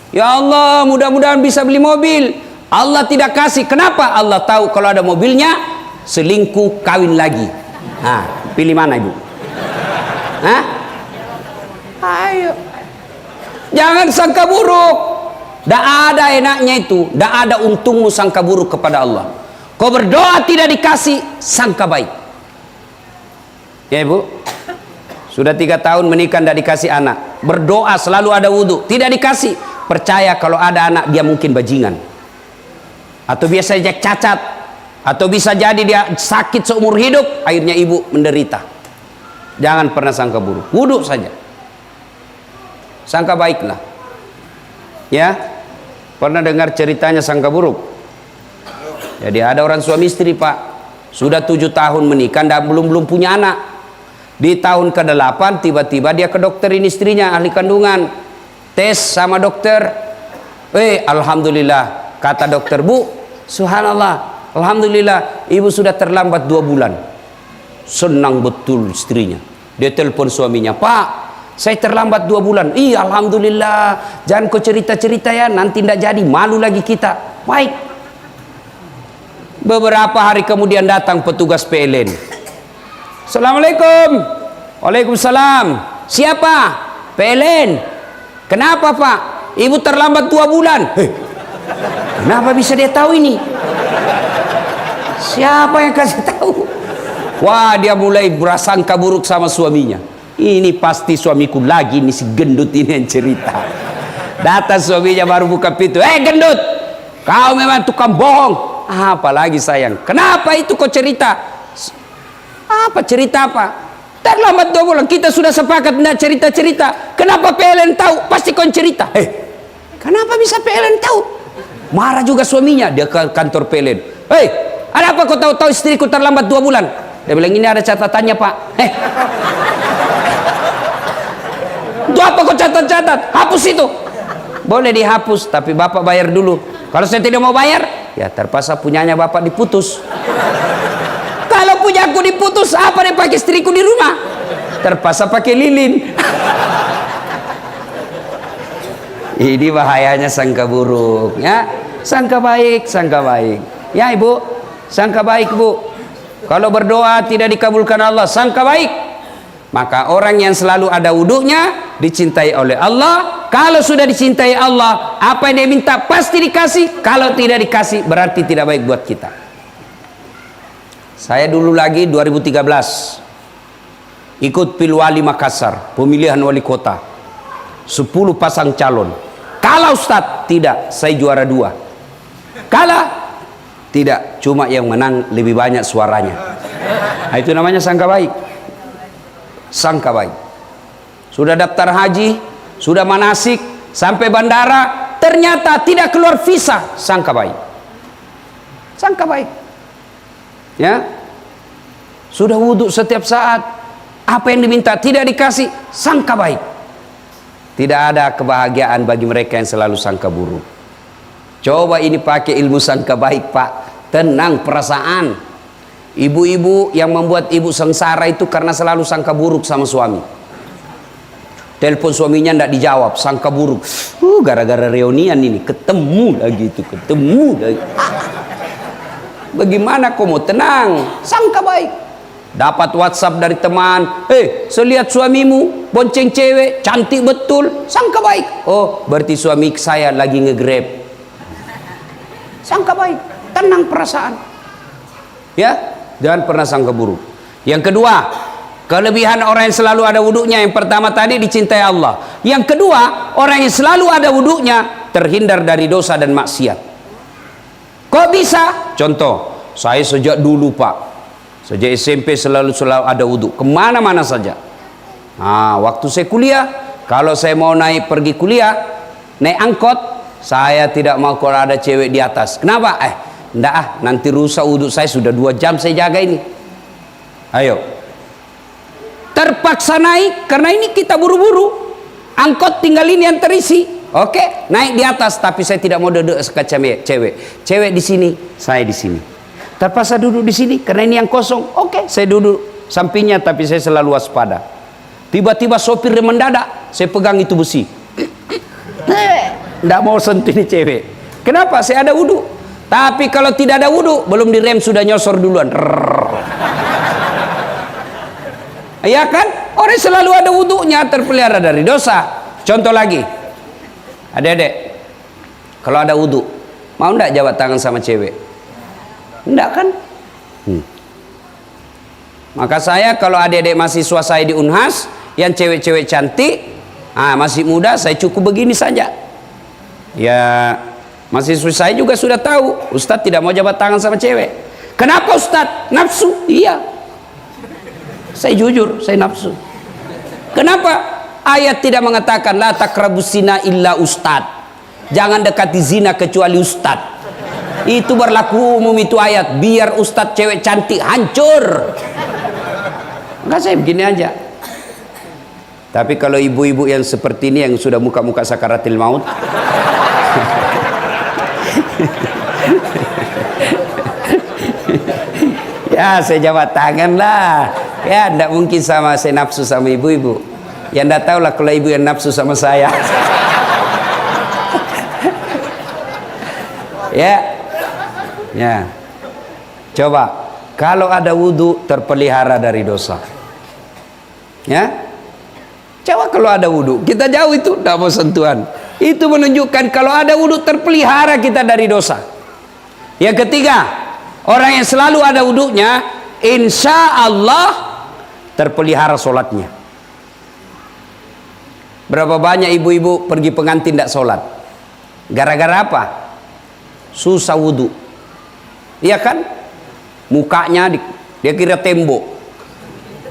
Ya Allah, mudah-mudahan bisa beli mobil. Allah tidak kasih. Kenapa? Allah tahu kalau ada mobilnya, selingkuh, kawin lagi. Nah, pilih mana ibu? Hah? Ayo. Jangan sangka buruk. Tidak ada enaknya itu. Tidak ada untungmu sangka buruk kepada Allah. Kau berdoa tidak dikasih, sangka baik. Ya ibu, sudah 3 tahun menikah tidak dikasih anak. Berdoa selalu ada wudhu, tidak dikasih. Percaya kalau ada anak dia mungkin bajingan, atau biasa saja cacat, atau bisa jadi dia sakit seumur hidup. Akhirnya ibu menderita. Jangan pernah sangka buruk. Wudhu saja, sangka baiklah. Ya, pernah dengar ceritanya sangka buruk? Jadi ada orang suami istri pak, sudah 7 tahun menikah dan belum punya anak. Di tahun ke-8 tiba-tiba dia ke dokterin istrinya, ahli kandungan, tes sama dokter. Alhamdulillah, kata dokter, bu, subhanallah, alhamdulillah, ibu sudah terlambat 2 bulan. Senang betul istrinya. Dia telepon suaminya, pak, saya terlambat 2 bulan. Iya, alhamdulillah, jangan kau cerita-cerita ya, nanti tidak jadi, malu lagi kita. Baik. Beberapa hari kemudian datang petugas PLN. Assalamualaikum. Waalaikumsalam. Siapa? PLN. Kenapa pak? Ibu terlambat 2 bulan. Kenapa bisa dia tahu ini? Siapa yang kasih tahu? Wah, dia mulai berasangka buruk sama suaminya. Ini pasti suamiku lagi, ini si gendut ini yang cerita. Datang suaminya baru buka pintu. Gendut, kau memang tukang bohong. Apalagi sayang, kenapa itu kau cerita? Apa cerita apa? Terlambat 2 bulan, kita sudah sepakat tidak cerita-cerita. Kenapa PLN tahu? Pasti kau cerita. Kenapa bisa PLN tahu? Marah juga suaminya. Dia ke kantor PLN. Ada apa kau tahu istriku terlambat 2 bulan? Dia bilang, ini ada catatannya pak. Itu apa kau catat-catat? Hapus itu. Boleh dihapus, tapi bapak bayar dulu. Kalau saya tidak mau bayar, ya terpaksa punyanya bapak diputus. Kalau punya aku diputus, apa dia pakai istriku di rumah? Terpaksa pakai lilin. Ini bahayanya sangka buruk, ya. Sangka baik, sangka baik. Ya ibu, sangka baik bu. Kalau berdoa tidak dikabulkan Allah, sangka baik. Maka orang yang selalu ada wudunya dicintai oleh Allah. Kalau sudah dicintai Allah, apa yang dia minta pasti dikasih. Kalau tidak dikasih, berarti tidak baik buat kita. Saya dulu lagi 2013 ikut Pilwali Makassar, pemilihan wali kota, 10 pasang calon. Kalah Ustadz? Tidak, saya juara 2. Kalah? Tidak, cuma yang menang lebih banyak suaranya. Nah, itu namanya sangka baik. Sangka baik. Sudah daftar haji, sudah manasik, sampai bandara, ternyata tidak keluar visa. Sangka baik. Sangka baik. Ya, sudah wudhu setiap saat, apa yang diminta tidak dikasih, sangka baik. Tidak ada kebahagiaan bagi mereka yang selalu sangka buruk. Coba ini pakai ilmu sangka baik pak, tenang perasaan. Ibu-ibu yang membuat ibu sengsara itu karena selalu sangka buruk sama suami. Telepon suaminya tidak dijawab, sangka buruk. Gara-gara reunian ini ketemu lagi itu, ketemu lagi. Bagaimana kau mau tenang? Sangka baik. Dapat WhatsApp dari teman, saya lihat suamimu bonceng cewek, cantik betul. Sangka baik. Oh, berarti suami saya lagi nge-grab. Sangka baik, tenang perasaan. Ya, jangan pernah sangka buruk. Yang kedua, kelebihan orang yang selalu ada wudhunya. Yang pertama tadi dicintai Allah. Yang kedua, orang yang selalu ada wudhunya terhindar dari dosa dan maksiat. Kok bisa? Contoh, saya sejak dulu pak, sejak SMP selalu ada wudhu, kemana-mana saja. Nah, waktu saya kuliah, kalau saya mau pergi kuliah, naik angkot, saya tidak mau kalau ada cewek di atas. Kenapa? Enggak nanti rusak wudhu saya, sudah 2 jam saya jaga ini. Ayo. Terpaksa naik, karena ini kita buru-buru. Angkot tinggal ini yang terisi. Oke, naik di atas, tapi saya tidak mau duduk sekacam cewek. Cewek di sini, saya di sini. Terpaksa duduk di sini karena ini yang kosong. Oke, saya duduk sampingnya, tapi saya selalu waspada. Tiba-tiba sopir mendadak, saya pegang itu besi. Tidak mau sentuh ini cewek. Kenapa? Saya ada wudhu. Tapi kalau tidak ada wudhu, belum direm sudah nyosor duluan. Ya kan? Orang selalu ada wudhunya, terpelihara dari dosa. Contoh lagi, adik-adik, kalau ada wudhu, mau ndak jabat tangan sama cewek? Ndak kan? Maka saya kalau adik-adik mahasiswa saya di Unhas, yang cewek-cewek cantik, masih muda, saya cukup begini saja. Ya, mahasiswa saya juga sudah tahu, Ustadz tidak mau jabat tangan sama cewek. Kenapa Ustadz? Nafsu? Iya. Saya jujur, saya nafsu. Kenapa? Ayat tidak mengatakan la taqrabus zina illa ustad. Jangan dekati zina kecuali ustad. Itu berlaku umum itu ayat. Biar ustad cewek cantik hancur. Enggak, saya begini aja. Tapi kalau ibu-ibu yang seperti ini yang sudah muka-muka sakaratil maut, ya saya jabat tangan lah. Ya tidak mungkin sama saya nafsu sama ibu-ibu. Ya tidak tahu lah kalau ibu yang nafsu sama saya. Ya. Coba kalau ada wudhu terpelihara dari dosa. Ya. Coba kalau ada wudhu, kita jauh itu tidak mau sentuhan. Itu menunjukkan kalau ada wudhu terpelihara kita dari dosa. Yang ketiga, orang yang selalu ada wudhunya, insya Allah terpelihara sholatnya. Berapa banyak ibu-ibu pergi pengantin tidak sholat? Gara-gara apa? Susah wudhu. Iya kan? Mukanya dia kira tembok,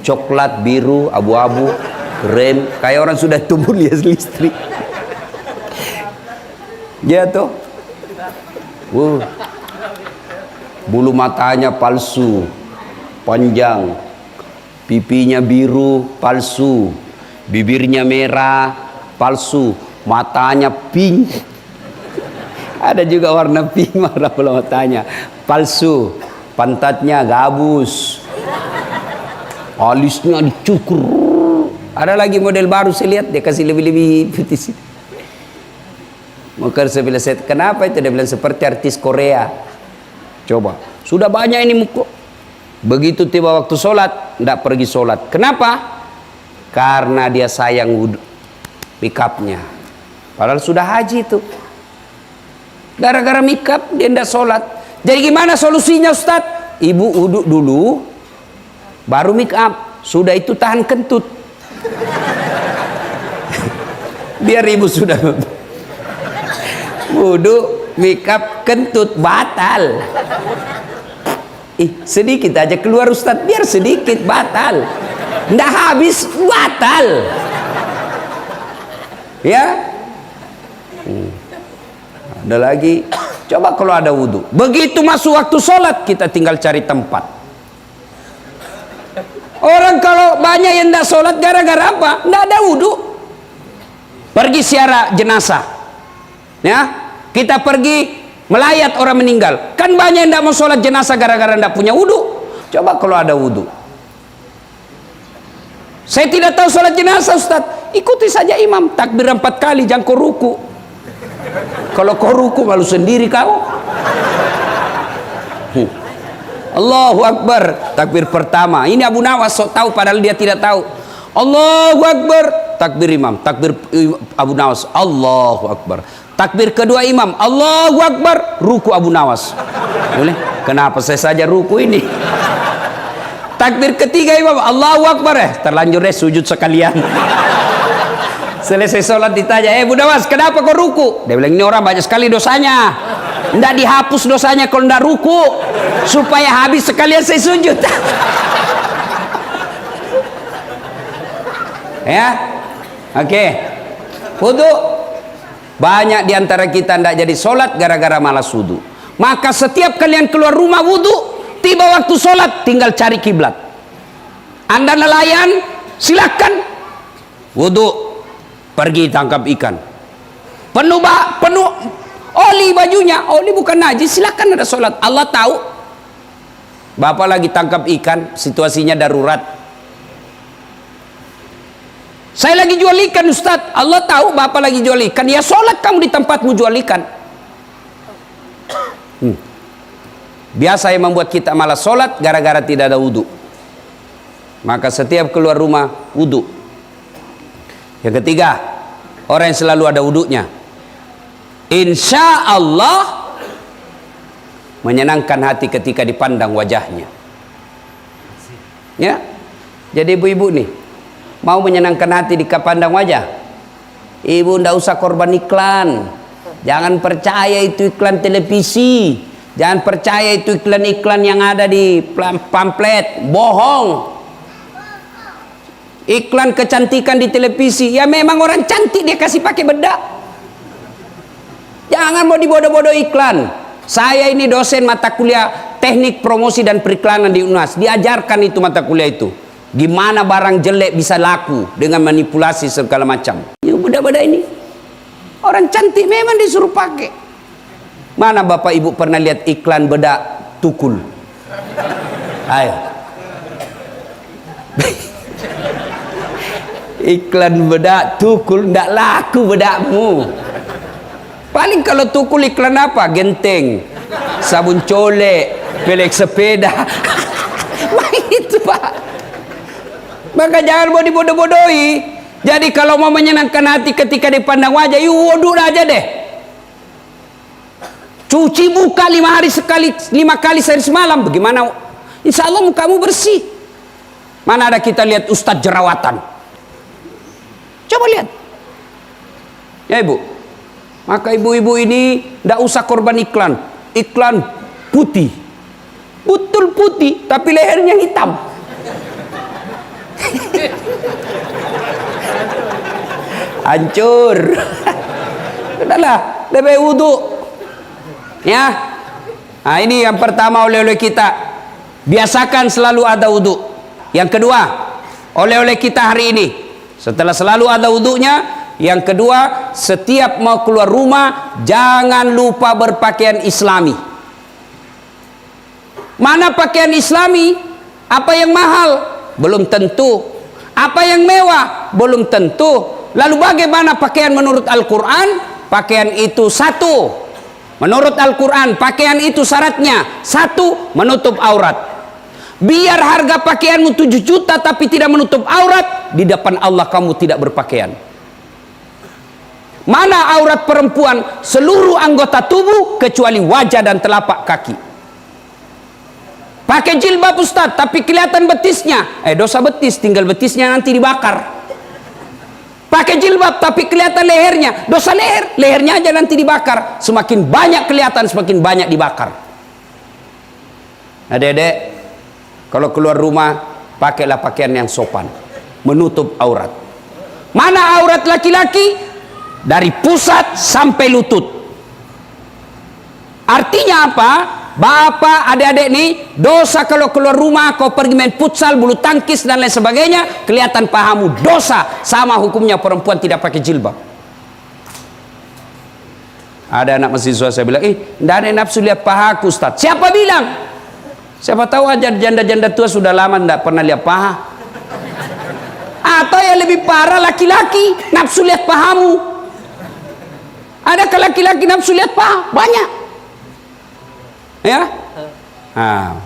coklat, biru, abu-abu, krem, kayak orang sudah tumbuh lias listrik. Dia tuh, bulu matanya palsu, panjang, pipinya biru, palsu, bibirnya merah, palsu, matanya pink. Ada juga warna pink, warna matanya palsu, pantatnya gabus, alisnya dicukur. Ada lagi model baru saya lihat, dia kasih lebih-lebih putih sih. Maka saya bilang, kenapa itu? Dia bilang seperti artis Korea. Coba, sudah banyak ini muka. Begitu tiba waktu sholat, tidak pergi sholat. Kenapa? Karena dia sayang wudhu, mikapnya. Padahal sudah haji itu. Gara-gara mikap dia tidak sholat. Jadi gimana solusinya Ustadz? Ibu wudhu dulu, baru mikap. Sudah itu tahan kentut. Biar ibu sudah wudhu, mikap, kentut, batal. Sedikit aja keluar Ustadz, biar sedikit, batal. Nggak habis, batal. Ya. Ada lagi, coba kalau ada wudhu, begitu masuk waktu sholat kita tinggal cari tempat. Orang kalau banyak yang tidak sholat gara-gara apa? Tidak ada wudhu. Pergi ziarah jenazah, ya, kita pergi melayat orang meninggal, kan banyak yang tidak mau sholat jenazah gara-gara tidak punya wudhu. Coba kalau ada wudhu. Saya tidak tahu sholat jenazah Ustadz, ikuti saja imam, takbir 4 kali, jangan kau ruku. Kalau kau ruku malu sendiri kau. Allahu Akbar, takbir pertama. Ini Abu Nawas sok tahu padahal dia tidak tahu. Allahu Akbar, takbir imam. Takbir Abu Nawas, Allahu Akbar. Takbir kedua imam, Allahu Akbar, ruku Abu Nawas. Boleh? Kenapa saya saja ruku ini? Takbir ketiga imam, Allahu Akbar, terlanjur sujud sekalian. Selesai sholat ditanya, Bu Nawas, kenapa kau ruku? Dia bilang, ini orang banyak sekali dosanya. Nggak dihapus dosanya kalau nggak ruku, supaya habis sekalian saya sujud. Ya, oke. Wudhu. Banyak diantara kita nggak jadi sholat gara-gara malas wudhu. Maka setiap kalian keluar rumah wudhu, tiba waktu sholat tinggal cari kiblat. Anda nelayan, silakan wudhu. Pergi tangkap ikan, penuh oli bajunya, oli bukan najis, silakan ada sholat. Allah tahu. Bapak lagi tangkap ikan, situasinya darurat. Saya lagi jual ikan Ustaz. Allah tahu Bapak lagi jual ikan. Ya sholat kamu di tempatmu jual ikan. Biasa yang membuat kita malas sholat gara-gara tidak ada wudhu. Maka setiap keluar rumah wudhu. Yang ketiga, orang yang selalu ada wudhunya, insya Allah menyenangkan hati ketika dipandang wajahnya. Ya, jadi ibu-ibu nih mau menyenangkan hati di pandang wajah, ibu ndak usah korban iklan. Jangan percaya itu iklan televisi, jangan percaya itu iklan-iklan yang ada di pamflet, bohong. Iklan kecantikan di televisi, ya memang orang cantik dia kasih pakai bedak. Jangan mau dibodoh-bodoh iklan. Saya ini dosen mata kuliah teknik promosi dan periklanan di UNAS, diajarkan itu mata kuliah itu. Gimana barang jelek bisa laku dengan manipulasi segala macam. Ya budak-budak ini orang cantik memang disuruh pakai. Mana Bapak Ibu pernah lihat iklan bedak tukul? Ayo. Iklan bedak tukul ndak laku bedakmu. Paling kalau tukul iklan apa? Genteng, sabun colek, pelek sepeda. Itu Pak. Maka jangan mau dibodoh-bodohi. Jadi kalau mau menyenangkan hati ketika dipandang wajah, yuk wudhu aja deh. Cuci muka 5 hari sekali, 5 kali sehari semalam. Bagaimana? Insya Allah mukamu bersih. Mana ada kita lihat ustadz jerawatan? Coba lihat. Ya ibu. Maka ibu-ibu ini tidak usah korban iklan. Iklan putih. Betul putih, tapi lehernya hitam. Hancur. Udahlah, lebih wudhu. Ya. Nah, ini yang pertama oleh-oleh kita. Biasakan selalu ada wudhu. Yang kedua, oleh-oleh kita hari ini. Setelah selalu ada wudhunya, yang kedua, setiap mau keluar rumah jangan lupa berpakaian islami. Mana pakaian islami? Apa yang mahal? Belum tentu. Apa yang mewah? Belum tentu. Lalu bagaimana pakaian menurut Al-Quran? Pakaian itu satu. Menurut Al-Quran, pakaian itu syaratnya satu, menutup aurat. Biar harga pakaianmu 7 juta tapi tidak menutup aurat, di depan Allah kamu tidak berpakaian. Mana aurat perempuan? Seluruh anggota tubuh kecuali wajah dan telapak kaki. Pakai jilbab Ustaz, tapi kelihatan betisnya. Dosa betis, tinggal betisnya nanti dibakar. Pakai jilbab, tapi kelihatan lehernya. Dosa leher, lehernya aja nanti dibakar. Semakin banyak kelihatan, semakin banyak dibakar. Adik-adik, kalau keluar rumah, pakailah pakaian yang sopan. Menutup aurat. Mana aurat laki-laki? Dari pusat sampai lutut. Artinya apa? Bapak, adik-adik nih, dosa kalau keluar rumah, kau pergi main futsal, bulu tangkis dan lain sebagainya, kelihatan pahamu dosa. Sama hukumnya perempuan tidak pakai jilbab. Ada anak mahasiswa saya bilang, tidak ada nafsu lihat pahaku Ustaz. Siapa bilang? Siapa tahu aja janda-janda tua sudah lama tidak pernah lihat paha. Atau yang lebih parah, laki-laki nafsu lihat pahamu. Adakah laki-laki nafsu lihat paha? Banyak. Ya. Nah,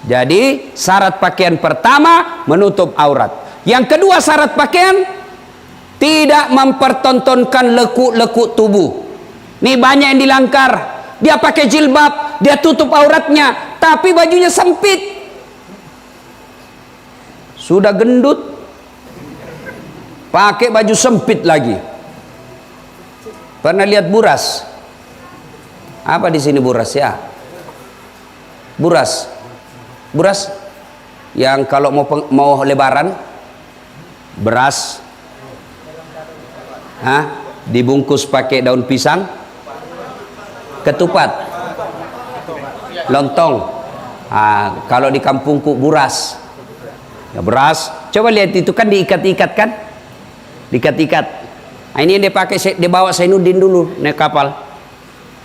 jadi syarat pakaian pertama menutup aurat. Yang kedua syarat pakaian tidak mempertontonkan lekuk-lekuk tubuh. Nih banyak yang dilanggar. Dia pakai jilbab, dia tutup auratnya, tapi bajunya sempit. Sudah gendut, pakai baju sempit lagi. Pernah lihat buras? Apa di sini buras ya? Buras yang kalau mau lebaran beras dibungkus pakai daun pisang, ketupat, lontong. Kalau di kampungku buras ya, beras. Coba lihat itu kan diikat-ikat kan, diikat-ikat. Ini yang dia pakai, dia bawa Sainuddin dulu naik kapal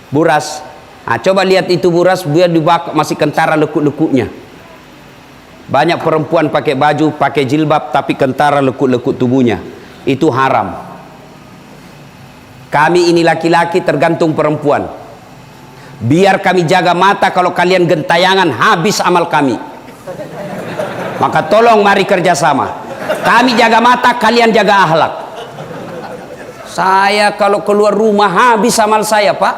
buras. Coba lihat itu buras, biar dibakar masih kentara lekuk-lekuknya. Banyak perempuan pakai baju, pakai jilbab, tapi kentara lekuk-lekuk tubuhnya. itu haram. Kami ini laki-laki tergantung perempuan. Biar kami jaga mata, kalau kalian gentayangan habis amal kami. Maka tolong mari kerjasama. Kami jaga mata, kalian jaga akhlak. Saya kalau keluar rumah habis amal saya, Pak.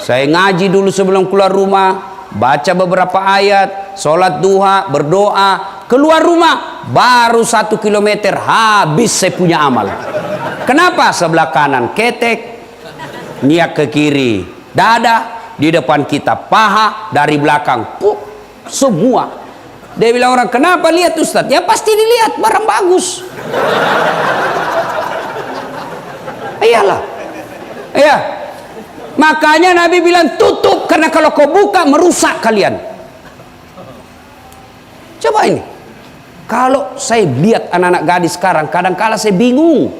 Saya ngaji dulu sebelum keluar rumah, baca beberapa ayat, sholat duha, berdoa. Keluar rumah baru 1 kilometer habis saya punya amal. Kenapa? Sebelah kanan ketek, niat ke kiri dada, di depan kita paha, dari belakang semua. Dia bilang orang, kenapa lihat Ustaz? Ya pasti dilihat, barang bagus. Iyalah. Iya. Makanya Nabi bilang tutup, karena kalau kau buka merusak kalian. Coba ini. Kalau saya lihat anak-anak gadis sekarang, kadang-kala saya bingung.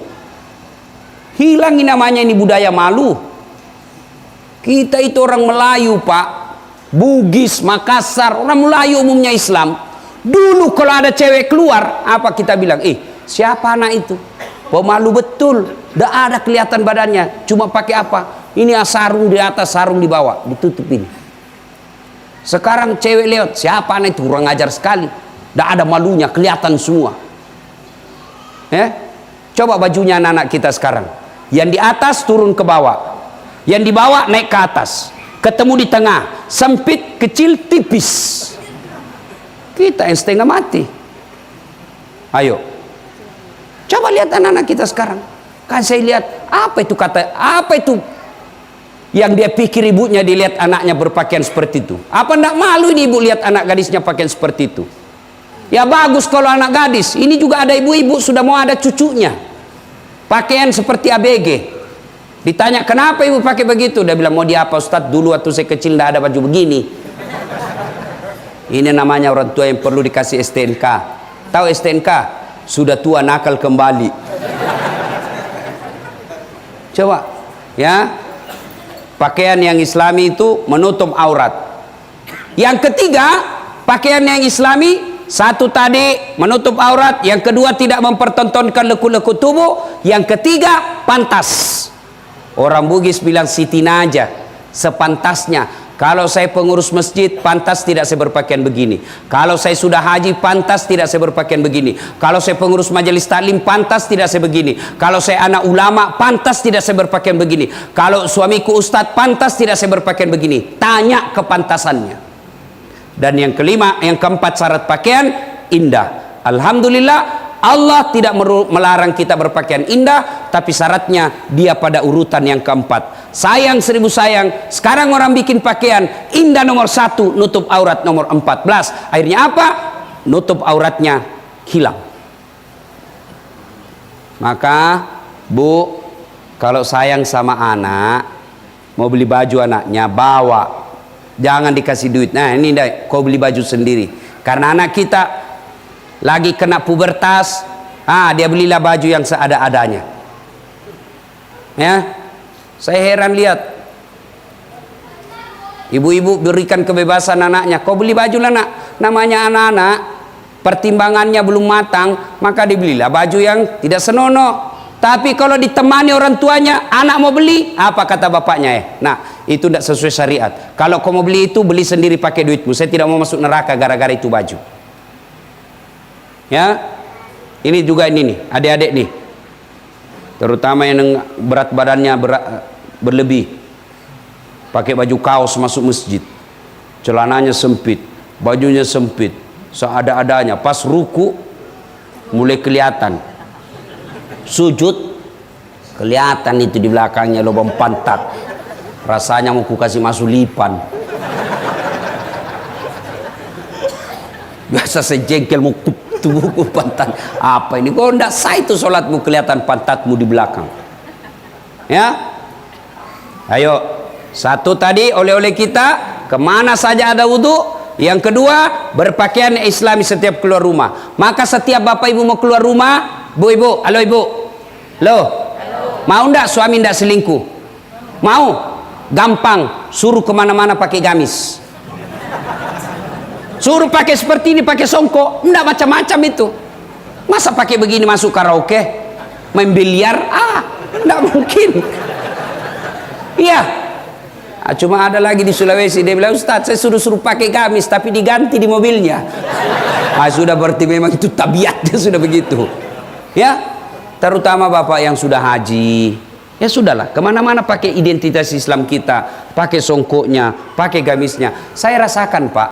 Hilangin namanya ini budaya malu. Kita itu orang Melayu, Pak. Bugis, Makassar, orang Melayu umumnya Islam. Dulu kalau ada cewek keluar, apa kita bilang? Siapa anak itu? Pemalu betul. Tidak ada kelihatan badannya. Cuma pakai apa? Ini sarung di atas, sarung di bawah. Ditutupin. Sekarang cewek lewat, siapa anak itu? Kurang ajar sekali. Tidak ada malunya, kelihatan semua. Coba bajunya anak-anak kita sekarang. Yang di atas turun ke bawah. Yang di bawah naik ke atas. Ketemu di tengah. Sempit, kecil, tipis. Kita yang setengah mati. Ayo. Coba lihat anak-anak kita sekarang. Kan saya lihat, apa itu yang dia pikir ibunya dilihat anaknya berpakaian seperti itu. Apa enggak malu ini ibu lihat anak gadisnya pakaian seperti itu? Ya bagus kalau anak gadis. Ini juga ada ibu-ibu sudah mau ada cucunya. Pakaian seperti ABG. Ditanya, kenapa ibu pakai begitu? Dia bilang, mau dia apa Ustadz? Dulu waktu saya kecil tidak ada baju begini. Ini namanya orang tua yang perlu dikasih STNK. Tahu STNK? Sudah tua nakal kembali. Coba, ya. Pakaian yang Islami itu menutup aurat. Yang ketiga, pakaian yang Islami, satu tadi menutup aurat, yang kedua tidak mempertontonkan lekuk-lekuk tubuh, yang ketiga pantas. Orang Bugis bilang Siti Naja, sepantasnya. Kalau saya pengurus masjid, pantas tidak saya berpakaian begini. Kalau saya sudah haji, pantas tidak saya berpakaian begini. Kalau saya pengurus majelis taklim, pantas tidak saya begini. Kalau saya anak ulama, pantas tidak saya berpakaian begini. Kalau suamiku ustadz, pantas tidak saya berpakaian begini. Tanya kepantasannya. Dan yang kelima, yang keempat syarat pakaian, indah. Alhamdulillah, Allah tidak melarang kita berpakaian indah, tapi syaratnya dia pada urutan yang keempat. Sayang seribu sayang, sekarang orang bikin pakaian indah nomor 1, nutup aurat nomor 14. Akhirnya apa? Nutup auratnya hilang. Maka Bu, kalau sayang sama anak, mau beli baju anaknya, bawa. Jangan dikasih duit. Nah ini deh, kau beli baju sendiri. Karena anak kita lagi kena pubertas, dia belilah baju yang seada-adanya. Ya, saya heran lihat ibu-ibu berikan kebebasan anaknya, kau beli baju lah nak. Namanya anak-anak, pertimbangannya belum matang, maka dibelilah baju yang tidak senonoh. Tapi kalau ditemani orang tuanya, anak mau beli, apa kata bapaknya? Nah, itu tidak sesuai syariat. Kalau kau mau beli itu, beli sendiri pakai duitmu. Saya tidak mau masuk neraka gara-gara itu baju. Ya, ini juga ini nih, adik-adik nih, terutama yang berat badannya berlebih, pakai baju kaos masuk masjid, celananya sempit, bajunya sempit, seada-adanya. Pas ruku mulai kelihatan, sujud kelihatan itu di belakangnya lubang pantat, rasanya mau ku kasih masuk lipan. Biasa sejengkel mau tubuhku pantat, apa ini? Kau tidak sah itu sholatmu, kelihatan pantatmu di belakang. Ya, ayo. Satu tadi oleh-oleh kita, kemana saja ada wudhu. Yang kedua, berpakaian Islami setiap keluar rumah. Maka setiap bapak ibu mau keluar rumah, bu ibu, halo ibu, loh, mau ndak suami ndak selingkuh? Mau? Gampang, suruh kemana-mana pakai gamis. Suruh pakai seperti ini, pakai songkok, enggak macam-macam itu. Masa pakai begini masuk karaoke? main biliar, tidak mungkin. Iya. Cuma ada lagi di Sulawesi, dia bilang, Ustaz, saya suruh pakai gamis tapi diganti di mobilnya. Sudah berarti memang itu tabiatnya sudah begitu. Ya, terutama bapak yang sudah haji, ya sudahlah, kemana-mana pakai identitas Islam kita, pakai songkoknya, pakai gamisnya. Saya rasakan, Pak,